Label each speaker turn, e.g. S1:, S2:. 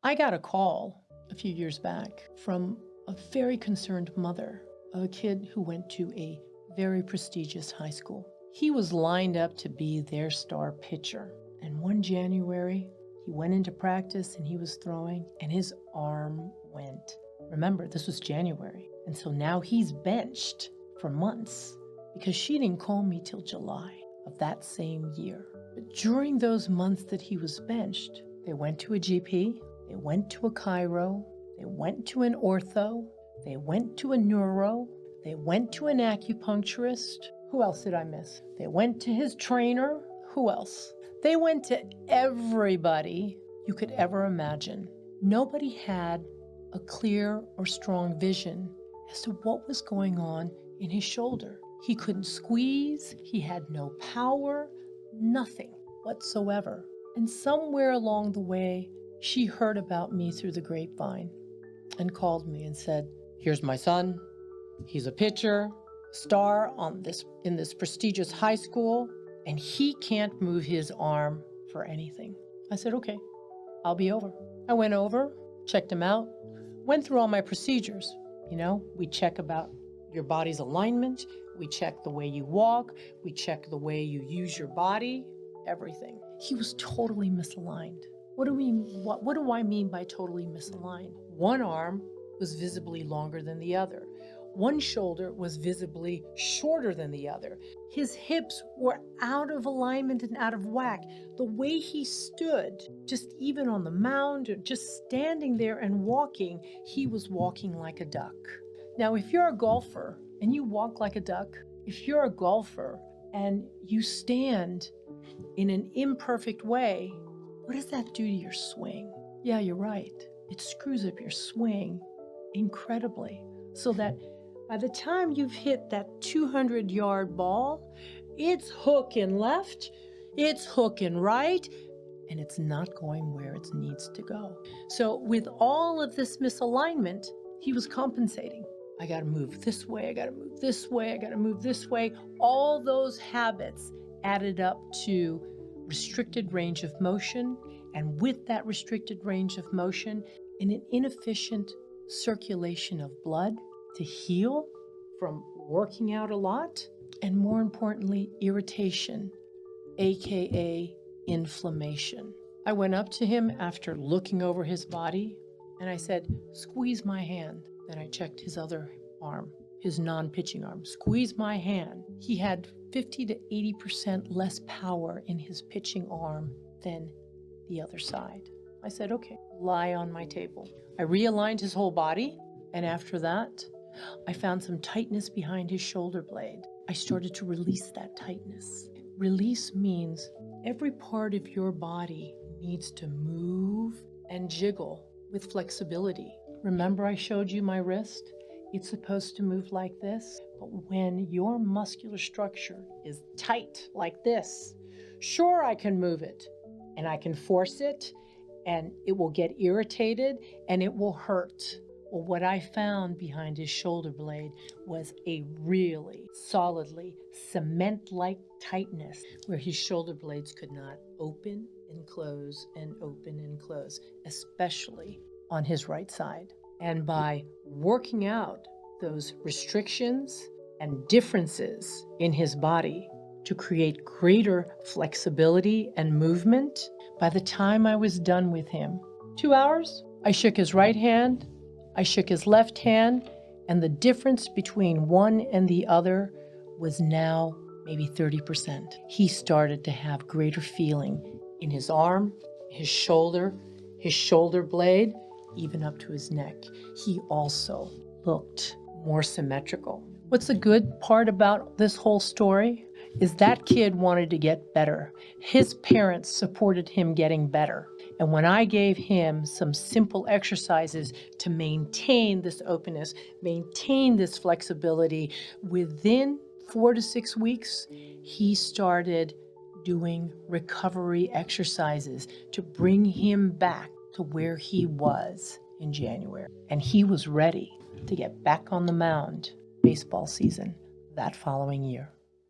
S1: I got a call a few years back from a very concerned mother of a kid who went to a very prestigious high school. He was lined up to be their star pitcher. And one January, he went into practice and he was throwing and his arm went. Remember, this was January. And so now he's benched for months because she didn't call me till July of that same year. But during those months that he was benched, they went to a GP, they went to a chiro, they went to an ortho, they went to a neuro, they went to an acupuncturist. Who else did I miss? They went to his trainer. Who else? They went to everybody you could ever imagine. Nobody had a clear or strong vision as to what was going on in his shoulder. He couldn't squeeze, he had no power, nothing whatsoever. And somewhere along the way, she heard about me through the grapevine and called me and said, "Here's my son. He's a pitcher, star in this prestigious high school, and he can't move his arm for anything." I said, "Okay, I'll be over." I went over, checked him out, went through all my procedures. We check about your body's alignment, we check the way you walk, we check the way you use your body, everything. He was totally misaligned. What do I mean by totally misaligned? One arm was visibly longer than the other. One shoulder was visibly shorter than the other. His hips were out of alignment and out of whack. The way he stood, just even on the mound, or just standing there and walking, he was walking like a duck. Now, if you're a golfer and you walk like a duck, if you're a golfer and you stand in an imperfect way, what does that do to your swing? Yeah, you're right. It screws up your swing incredibly, so that by the time you've hit that 200-yard ball, it's hooking left, it's hooking right, and it's not going where it needs to go. So with all of this misalignment, he was compensating. I got to move this way, I got to move this way, I got to move this way. All those habits added up to restricted range of motion, and with that restricted range of motion, in an inefficient circulation of blood to heal from working out a lot, and more importantly, irritation, aka inflammation. I went up to him after looking over his body and I said, "Squeeze my hand." Then I checked his other arm, his non-pitching arm. Squeeze my hand. He had 50 to 80% less power in his pitching arm than the other side. I said, "Okay, lie on my table." I realigned his whole body, and after that, I found some tightness behind his shoulder blade. I started to release that tightness. Release means every part of your body needs to move and jiggle with flexibility. Remember I showed you my wrist? It's supposed to move like this, but when your muscular structure is tight like this, sure, I can move it and I can force it and it will get irritated and it will hurt. Well, what I found behind his shoulder blade was a really solidly cement-like tightness where his shoulder blades could not open and close and open and close, especially on his right side. And by working out those restrictions and differences in his body to create greater flexibility and movement, by the time I was done with him, 2 hours, I shook his right hand, I shook his left hand, and the difference between one and the other was now maybe 30%. He started to have greater feeling in his arm, his shoulder blade, even up to his neck. He also looked more symmetrical. What's the good part about this whole story is that kid wanted to get better. His parents supported him getting better. And when I gave him some simple exercises to maintain this openness, maintain this flexibility, within 4 to 6 weeks, he started doing recovery exercises to bring him back to where he was in January. And he was ready to get back on the mound baseball season that following year.